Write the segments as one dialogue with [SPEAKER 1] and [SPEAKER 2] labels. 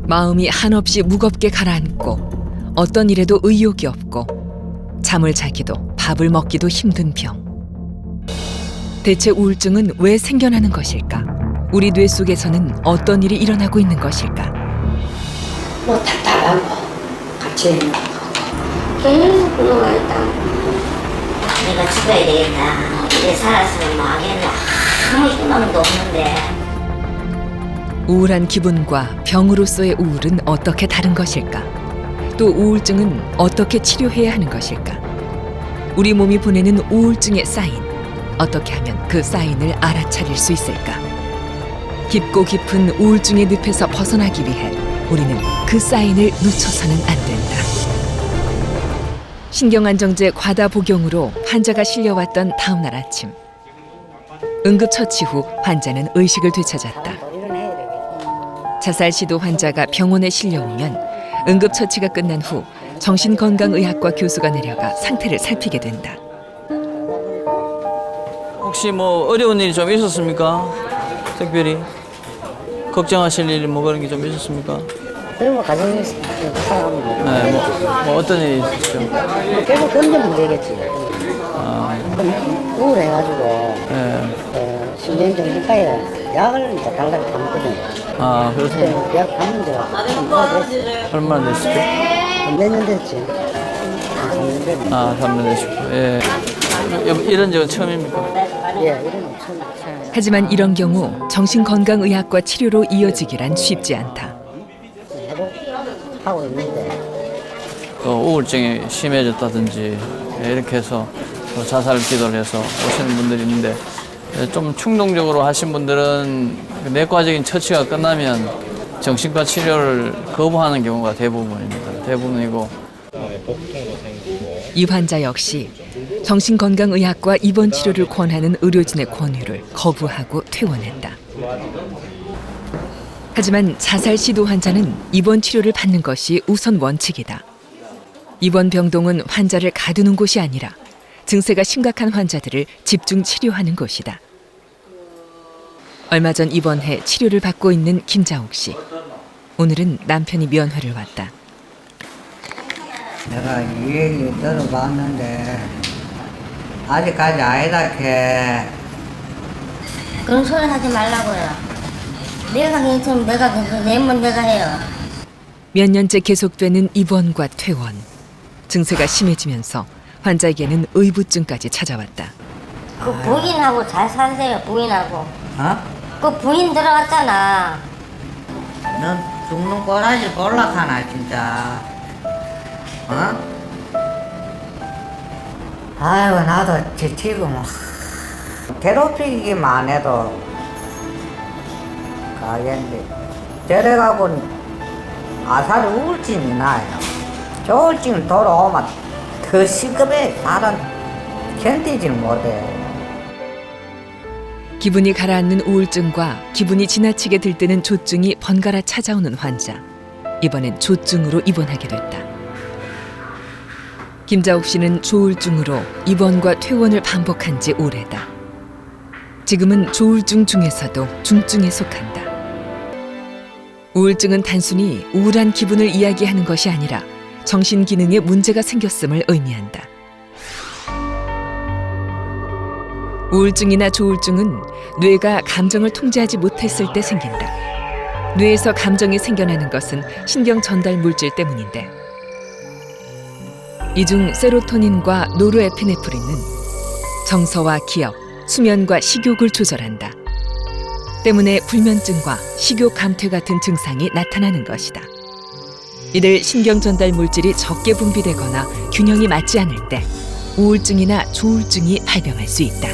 [SPEAKER 1] 마음이 한없이 무겁게 가라앉고 어떤 일에도 의욕이 없고 잠을 자기도 밥을 먹기도 힘든 병. 대체 우울증은 왜 생겨나는 것일까? 우리 뇌 속에서는 어떤 일이 일어나고 있는 것일까?
[SPEAKER 2] 뭐 답답한 거 같이 있는 거 계속 누워 있다.
[SPEAKER 3] 내가 죽어야 되겠다. 이제 살았으면 뭐 하겠나. 아무 희망도 없는데.
[SPEAKER 1] 우울한 기분과 병으로서의 우울은 어떻게 다른 것일까? 또 우울증은 어떻게 치료해야 하는 것일까? 우리 몸이 보내는 우울증의 사인, 어떻게 하면 그 사인을 알아차릴 수 있을까? 깊고 깊은 우울증의 늪에서 벗어나기 위해 우리는 그 사인을 놓쳐서는 안 된다. 신경안정제 과다 복용으로 환자가 실려왔던 다음 날 아침. 응급처치 후 환자는 의식을 되찾았다. 자살 시도 환자가 병원에 실려오면 응급처치가 끝난 후 정신건강의학과 교수가 내려가 상태를 살피게 된다.
[SPEAKER 4] 혹시 뭐 어려운 일이 좀 있었습니까? 특별히 걱정하실 일이 뭐 그런 게 좀 있었습니까?
[SPEAKER 2] 그리고 가정이 살아가면
[SPEAKER 4] 네, 뭐 어떤 일이 있으시죠?
[SPEAKER 2] 결국 건강 문제겠지.
[SPEAKER 4] 아,
[SPEAKER 2] 우울해가지고
[SPEAKER 4] 네.
[SPEAKER 2] 신경정신과에 약을 이제 달라고 담거든요.
[SPEAKER 4] 아, 그렇습니까?
[SPEAKER 2] 약 담은 지가 됐어.
[SPEAKER 4] 얼마나 됐을까?
[SPEAKER 2] 몇 년 됐지.
[SPEAKER 4] 아, 3년 되시고. 예. 이런 적은 처음입니까?
[SPEAKER 2] 예, 이런 거 처음.
[SPEAKER 1] 하지만 이런 경우 정신건강의학과 치료로 이어지기란 쉽지 않다.
[SPEAKER 2] 하고 있는데
[SPEAKER 4] 우울증이 심해졌다든지 이렇게 해서 자살 기도를 해서 오시는 분들이 있는데 좀 충동적으로 하신 분들은 내과적인 처치가 끝나면 정신과 치료를 거부하는 경우가 대부분입니다. 대부분이고
[SPEAKER 1] 이 환자 역시 정신건강의학과 입원 치료를 권하는 의료진의 권유를 거부하고 퇴원했다. 하지만 자살 시도 환자는 입원 치료를 받는 것이 우선 원칙이다. 입원 병동은 환자를 가두는 곳이 아니라 증세가 심각한 환자들을 집중 치료하는 곳이다. 얼마 전 입원해 치료를 받고 있는 김자옥 씨. 오늘은 남편이 면회를 왔다.
[SPEAKER 5] 내가 이 얘기 들어봤는데 아직까지 아니다 캐.
[SPEAKER 3] 그런 소리 하지 말라고요. 내가 괜찮으면 내가 괜찮으면 내 문제가 해요.
[SPEAKER 1] 몇 년째 계속되는 입원과 퇴원. 증세가 심해지면서 환자에게는 의부증까지 찾아왔다.
[SPEAKER 3] 그 부인하고 잘 사세요, 부인하고.
[SPEAKER 5] 어?
[SPEAKER 3] 그 부인 들어갔잖아.
[SPEAKER 5] 넌 죽는 꼬라지 볼락하나 진짜. 어? 아이고 나도 지금 괴롭히기만 해도 가겠는데 저래가고 아사리 우울증이 나요. 저 우울증 돌아오면 더 시급해. 사람 견디질 못해.
[SPEAKER 1] 기분이 가라앉는 우울증과 기분이 지나치게 들뜨는 조증이 번갈아 찾아오는 환자. 이번엔 조증으로 입원하게 됐다. 김자옥 씨는 조울증으로 입원과 퇴원을 반복한 지 오래다. 지금은 조울증 중에서도 중증에 속한다. 우울증은 단순히 우울한 기분을 이야기하는 것이 아니라 정신 기능에 문제가 생겼음을 의미한다. 우울증이나 조울증은 뇌가 감정을 통제하지 못했을 때 생긴다. 뇌에서 감정이 생겨나는 것은 신경 전달 물질 때문인데 이 중 세로토닌과 노르에피네프린은 정서와 기억, 수면과 식욕을 조절한다. 때문에 불면증과 식욕 감퇴 같은 증상이 나타나는 것이다. 이들 신경 전달 물질이 적게 분비되거나 균형이 맞지 않을 때 우울증이나 조울증이 발병할 수 있다.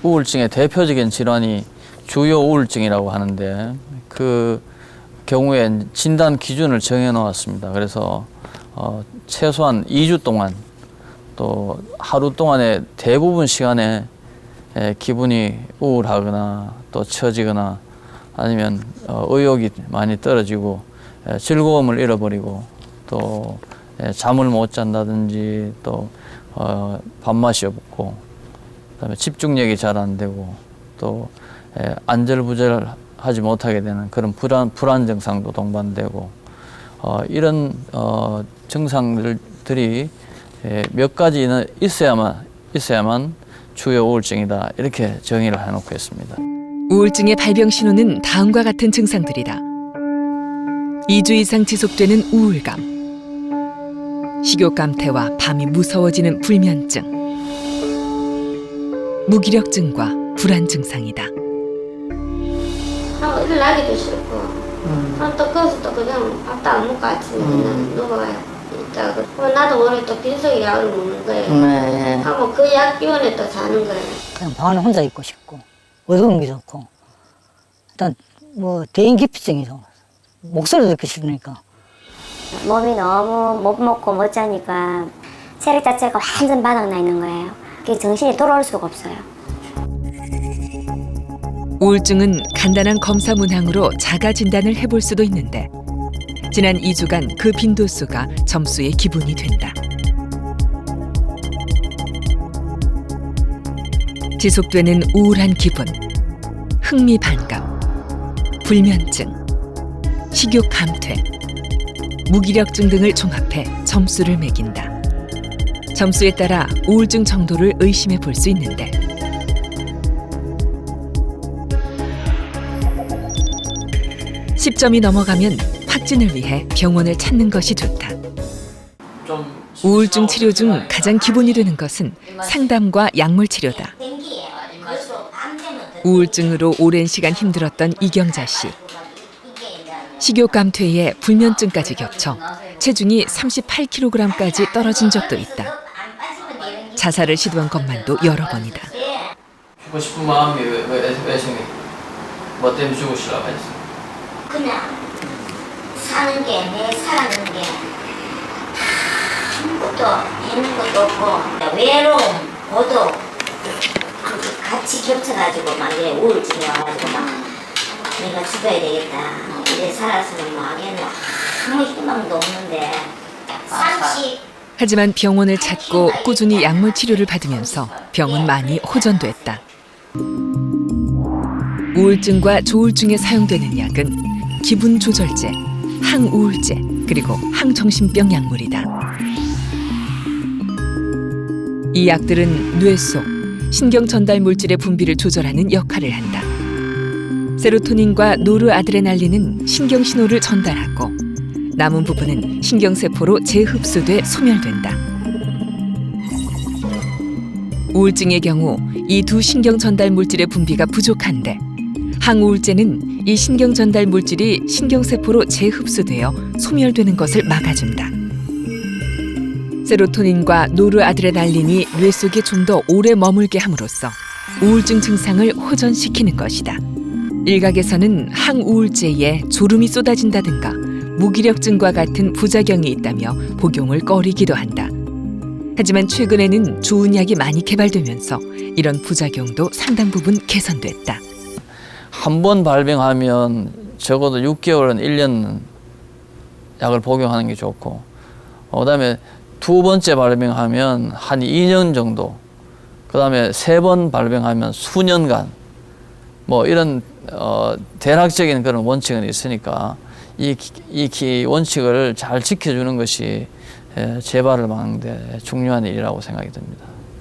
[SPEAKER 4] 우울증의 대표적인 질환이 주요 우울증이라고 하는데 그 경우에 진단 기준을 정해 놓았습니다. 그래서 최소한 2주 동안 또 하루 동안의 대부분 시간에 기분이 우울하거나 또 처지거나 아니면 의욕이 많이 떨어지고 즐거움을 잃어버리고 또 잠을 못 잔다든지 또 밥맛이 없고 그다음에 집중력이 잘 안 되고 또 안절부절 하지 못하게 되는 그런 불안 증상도 동반되고 이런 증상들이 몇 가지는 있어야만 주요 우울증이다 이렇게 정의를 해놓고 있습니다.
[SPEAKER 1] 우울증의 발병 신호는 다음과 같은 증상들이다. 2주 이상 지속되는 우울감, 식욕감퇴와 밤이 무서워지는 불면증, 무기력증과 불안 증상이다.
[SPEAKER 2] 하고 일어나기도 싫고 또 거기서 또 그냥 밥도 안 먹고 아침에 그냥 누워요. 나도 모르게 또 빈속에 약을 먹는 거예요.
[SPEAKER 6] 네.
[SPEAKER 2] 하고 그 약 기운에 또 자는 거예요.
[SPEAKER 6] 그냥 방 안에 혼자 있고 싶고 어두운 게 좋고 일단 뭐 대인기피증이 좋아. 목소리도 듣기 싫으니까.
[SPEAKER 7] 몸이 너무 못 먹고 못 자니까 체력 자체가 완전 바닥나 있는 거예요. 그게 정신이 돌아올 수가 없어요.
[SPEAKER 1] 우울증은 간단한 검사 문항으로 자가 진단을 해볼 수도 있는데 지난 2주간 그 빈도수가 점수의 기본이 된다. 지속되는 우울한 기분, 흥미 반감, 불면증, 식욕 감퇴, 무기력증 등을 종합해 점수를 매긴다. 점수에 따라 우울증 정도를 의심해 볼 수 있는데 10점이 넘어가면 확진을 위해 병원을 찾는 것이 좋다. 우울증 치료 중 가장 기본이 되는 것은 상담과 약물 치료다. 우울증으로 오랜 시간 힘들었던 이경자 씨. 식욕 감퇴에 불면증까지 겹쳐 체중이 38kg까지 떨어진 적도 있다. 자살을 시도한 것만도 여러 번이다.
[SPEAKER 4] 죽고 싶은 마음이 왜 생겨? 뭐 때문에 죽으시려고 하셨어요?
[SPEAKER 3] 그냥 사는 게 내 살아가는 게 아무것도 있는 것도 없고 외로움, 고독 같이 겹쳐가지고 막 이래 우울증이 와가지고 막 내가 죽어야 되겠다. 이래 살아서는 뭐 하겠노. 아무 희망도 없는데 30
[SPEAKER 1] 하지만 병원을 찾고 꾸준히 약물 치료를 받으면서 병은 많이 호전됐다. 우울증과 조울증에 사용되는 약은 기분 조절제, 항우울제, 그리고 항정신병 약물이다. 이 약들은 뇌 속 신경 전달 물질의 분비를 조절하는 역할을 한다. 세로토닌과 노르아드레날린은 신경 신호를 전달하고 남은 부분은 신경세포로 재흡수돼 소멸된다. 우울증의 경우 이 두 신경 전달 물질의 분비가 부족한데 항우울제는 이 신경 전달 물질이 신경세포로 재흡수되어 소멸되는 것을 막아준다. 세로토닌과 노르아드레날린이 뇌 속에 좀 더 오래 머물게 함으로써 우울증 증상을 호전시키는 것이다. 일각에서는 항우울제에 졸음이 쏟아진다든가 무기력증과 같은 부작용이 있다며 복용을 꺼리기도 한다. 하지만 최근에는 좋은 약이 많이 개발되면서 이런 부작용도 상당 부분 개선됐다.
[SPEAKER 4] 한 번 발병하면 적어도 6개월은 1년 약을 복용하는 게 좋고 그다음에 두 번째 발병하면 한 2년 정도 그다음에 세 번 발병하면 수년간 뭐 이런 대략적인 그런 원칙은 있으니까 이 원칙을 잘 지켜주는 것이 재발을 막는 데 중요한 일이라고 생각이 듭니다.